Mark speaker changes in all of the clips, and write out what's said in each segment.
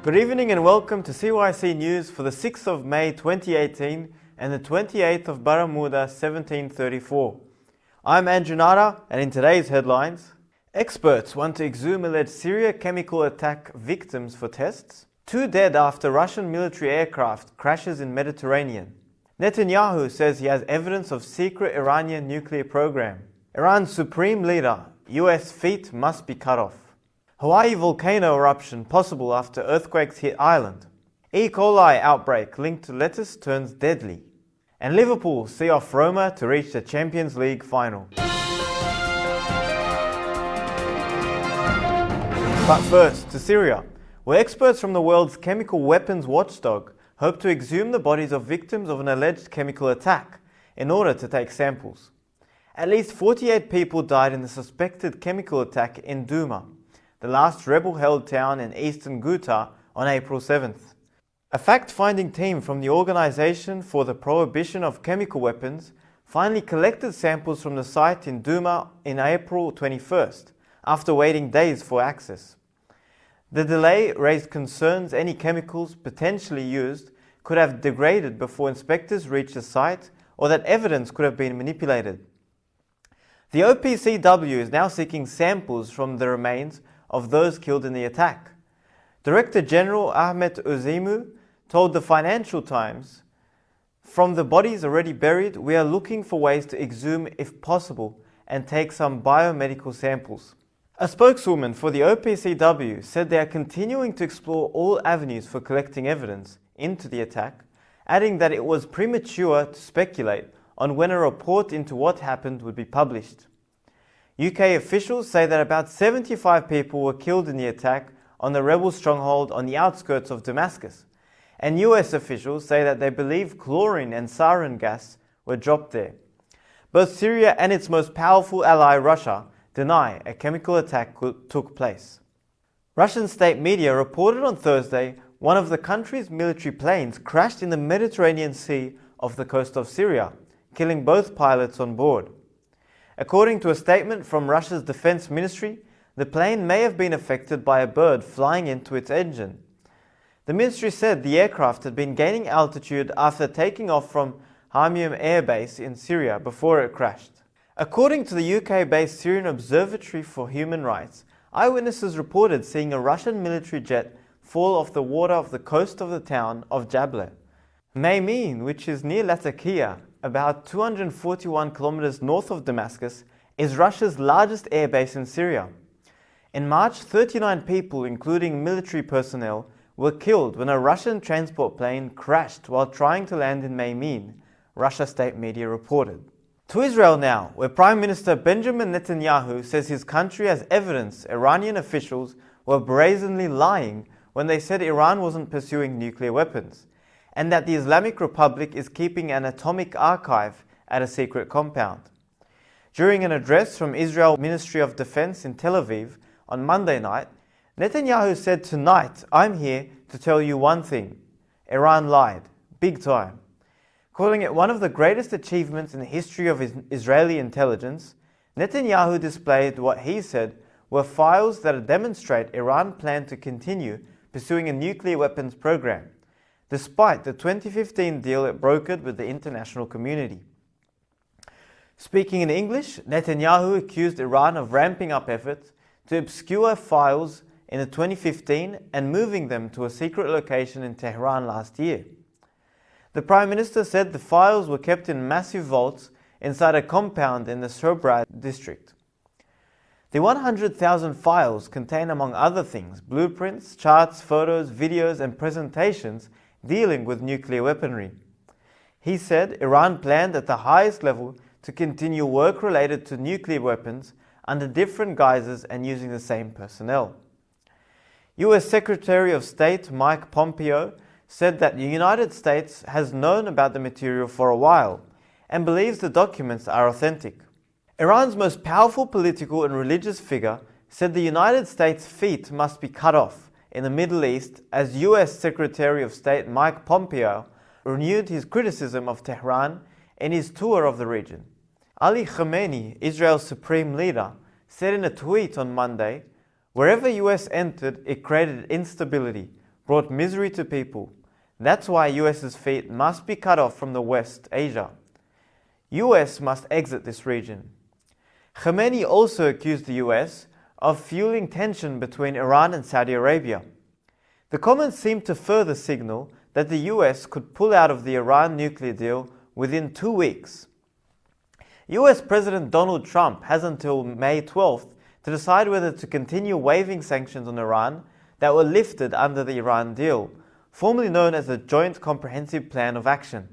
Speaker 1: Good evening and welcome to CYC News for the 6th of May 2018 and the 28th of Baramuda 1734. I'm Andrew Nara, and in today's headlines, experts want to exhume alleged Syria chemical attack victims for tests. 2 dead after Russian military aircraft crashes in Mediterranean. Netanyahu says he has evidence of secret Iranian nuclear program. Iran's supreme leader, US feet must be cut off. Hawaii volcano eruption possible after earthquakes hit island. E. coli outbreak linked to lettuce turns deadly. And Liverpool see off Roma to reach the Champions League final. But first, to Syria, where experts from the world's chemical weapons watchdog hope to exhume the bodies of victims of an alleged chemical attack in order to take samples. At least 48 people died in the suspected chemical attack in Douma, the last rebel-held town in eastern Ghouta, on April 7th. A fact-finding team from the Organization for the Prohibition of Chemical Weapons finally collected samples from the site in Douma in April 21st, after waiting days for access. The delay raised concerns any chemicals potentially used could have degraded before inspectors reached the site, or that evidence could have been manipulated. The OPCW is now seeking samples from the remains of those killed in the attack. Director General Ahmet Özemu told the Financial Times, "From the bodies already buried, we are looking for ways to exhume if possible and take some biomedical samples." A spokeswoman for the OPCW said they are continuing to explore all avenues for collecting evidence into the attack, adding that it was premature to speculate on when a report into what happened would be published. UK officials say that about 75 people were killed in the attack on the rebel stronghold on the outskirts of Damascus, and US officials say that they believe chlorine and sarin gas were dropped there. Both Syria and its most powerful ally Russia deny a chemical attack took place. Russian state media reported on Thursday one of the country's military planes crashed in the Mediterranean Sea off the coast of Syria, killing both pilots on board. According to a statement from Russia's defense ministry, the plane may have been affected by a bird flying into its engine. The ministry said the aircraft had been gaining altitude after taking off from Hamium Air Base in Syria before it crashed. According to the UK-based Syrian Observatory for Human Rights, eyewitnesses reported seeing a Russian military jet fall off the water off the coast of the town of Jableh. Maymin, which is near Latakia, about 241 kilometers north of Damascus, is Russia's largest airbase in Syria. In March, 39 people, including military personnel, were killed when a Russian transport plane crashed while trying to land in Maymin, Russia state media reported. To Israel now, where Prime Minister Benjamin Netanyahu says his country has evidence Iranian officials were brazenly lying when they said Iran wasn't pursuing nuclear weapons, and that the Islamic Republic is keeping an atomic archive at a secret compound. During an address from Israel Ministry of Defense in Tel Aviv on Monday night, Netanyahu said, "Tonight, I'm here to tell you one thing. Iran lied, big time." Calling it one of the greatest achievements in the history of Israeli intelligence, Netanyahu displayed what he said were files that demonstrate Iran planned to continue pursuing a nuclear weapons program, despite the 2015 deal it brokered with the international community. Speaking in English, Netanyahu accused Iran of ramping up efforts to obscure files in the 2015 and moving them to a secret location in Tehran last year. The Prime Minister said the files were kept in massive vaults inside a compound in the Sobra district. The 100,000 files contain, among other things, blueprints, charts, photos, videos, and presentations dealing with nuclear weaponry. He said Iran planned at the highest level to continue work related to nuclear weapons under different guises and using the same personnel. US Secretary of State Mike Pompeo said that the United States has known about the material for a while and believes the documents are authentic. Iran's most powerful political and religious figure said the United States' feet must be cut off in the Middle East as US Secretary of State Mike Pompeo renewed his criticism of Tehran in his tour of the region. Ali Khamenei, Israel's supreme leader, said in a tweet on Monday, "Wherever US entered, it created instability, brought misery to people. That's why US's feet must be cut off from the West Asia. US must exit this region. Khamenei also accused the US of fueling tension between Iran and Saudi Arabia. The comments seem to further signal that the US could pull out of the Iran nuclear deal within 2 weeks. US President Donald Trump has until May 12th to decide whether to continue waiving sanctions on Iran that were lifted under the Iran deal, formerly known as the Joint Comprehensive Plan of Action.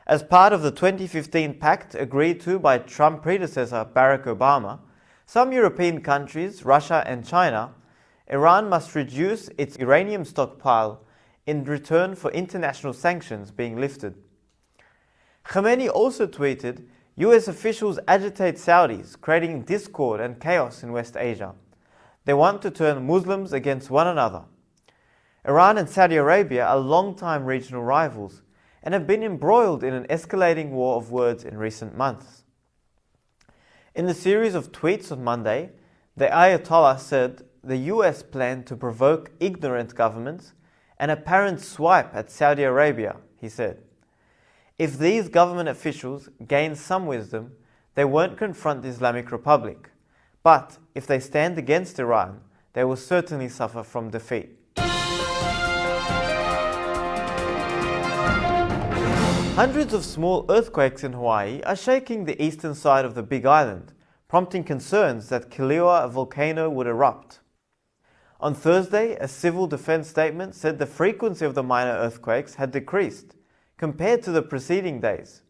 Speaker 1: As part of the 2015 pact agreed to by Trump predecessor Barack Obama, some European countries, Russia and China, Iran must reduce its uranium stockpile in return for international sanctions being lifted. Khamenei also tweeted, US officials agitate Saudis, creating discord and chaos in West Asia. They want to turn Muslims against one another. Iran and Saudi Arabia are long-time regional rivals and have been embroiled in an escalating war of words in recent months. In the series of tweets on Monday, the Ayatollah said the US planned to provoke ignorant governments, an apparent swipe at Saudi Arabia, he said. If these government officials gain some wisdom, they won't confront the Islamic Republic. But if they stand against Iran, they will certainly suffer from defeat. Hundreds of small earthquakes in Hawaii are shaking the eastern side of the Big Island, prompting concerns that Kilauea volcano would erupt. On Thursday, a civil defense statement said the frequency of the minor earthquakes had decreased compared to the preceding days.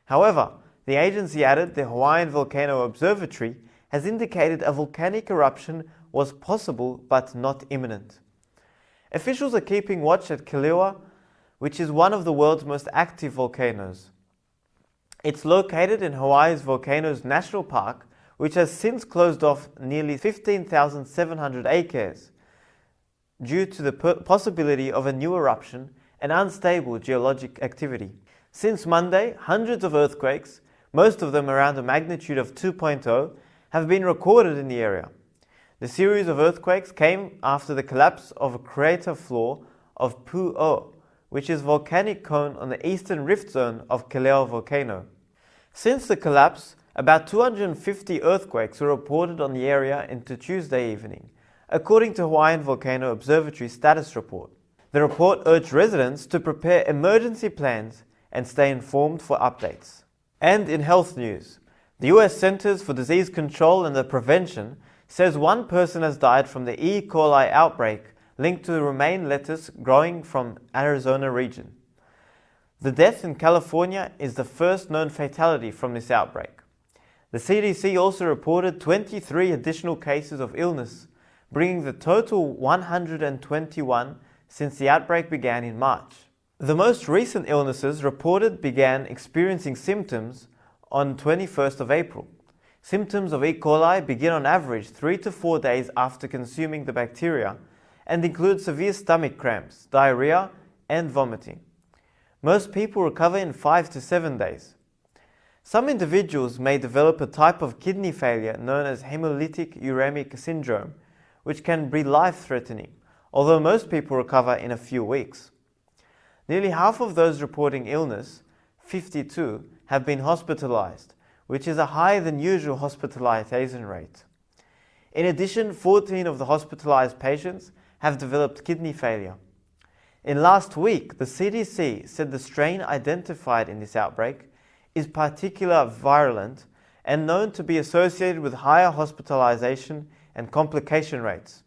Speaker 1: However, the agency added the Hawaiian Volcano Observatory has indicated a volcanic eruption was possible but not imminent. Officials are keeping watch at Kilauea, which is one of the world's most active volcanoes. It's located in Hawaii's Volcanoes National Park, which has since closed off nearly 15,700 acres due to the possibility of a new eruption and unstable geologic activity. Since Monday, hundreds of earthquakes, most of them around a magnitude of 2.0, have been recorded in the area. The series of earthquakes came after the collapse of a crater floor of Pu'o, which is a volcanic cone on the eastern rift zone of Kilauea volcano. Since the collapse, about 250 earthquakes were reported on the area into Tuesday evening, according to Hawaiian Volcano Observatory status report. The report urged residents to prepare emergency plans and stay informed for updates. And in health news, the US Centers for Disease Control and Prevention says one person has died from the E. coli outbreak linked to the romaine lettuce growing from Arizona region. The death in California is the first known fatality from this outbreak. The CDC also reported 23 additional cases of illness, bringing the total 121 since the outbreak began in March. The most recent illnesses reported began experiencing symptoms on 21st of April. Symptoms of E. coli begin on average 3 to 4 days after consuming the bacteria and include severe stomach cramps, diarrhea, and vomiting. Most people recover in 5 to 7 days. Some individuals may develop a type of kidney failure known as hemolytic uremic syndrome, which can be life-threatening, although most people recover in a few weeks. Nearly half of those reporting illness, 52, have been hospitalized, which is a higher than usual hospitalization rate. In addition, 14 of the hospitalized patients have developed kidney failure. In last week, the CDC said the strain identified in this outbreak is particularly virulent and known to be associated with higher hospitalization and complication rates.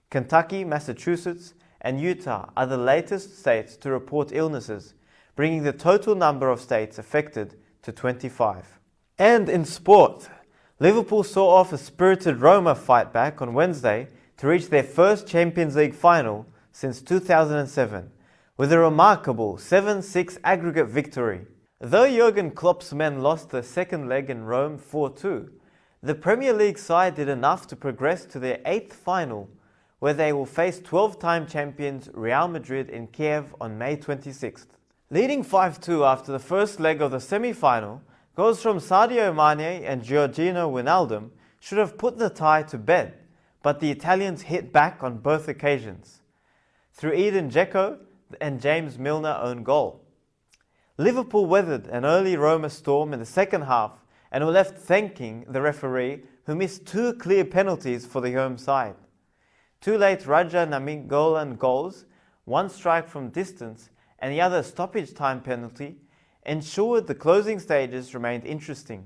Speaker 1: Kentucky, Massachusetts, and Utah are the latest states to report illnesses, bringing the total number of states affected to 25. And in sport, Liverpool saw off a spirited Roma fight back on Wednesday to reach their first Champions League final since 2007, with a remarkable 7-6 aggregate victory. Though Jurgen Klopp's men lost the second leg in Rome 4-2, the Premier League side did enough to progress to their 8th final, where they will face 12-time champions Real Madrid in Kiev on May 26th. Leading 5-2 after the first leg of the semi-final, goals from Sadio Mane and Georgino Wijnaldum should have put the tie to bed, but the Italians hit back on both occasions. through Eden Dzeko and James Milner own goal. Liverpool weathered an early Roma storm in the second half and were left thanking the referee, who missed 2 clear penalties for the home side. 2 late Raja Nainggolan goals, 1 strike from distance and the other stoppage time penalty, ensured the closing stages remained interesting.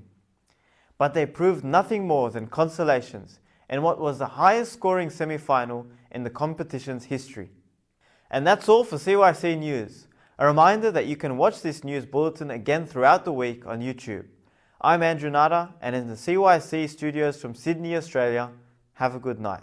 Speaker 1: But they proved nothing more than consolations in what was the highest scoring semi-final in the competition's history. And that's all for CYC News. A reminder that you can watch this news bulletin again throughout the week on YouTube. I'm Andrew Nada, and in the CYC studios from Sydney, Australia, have a good night.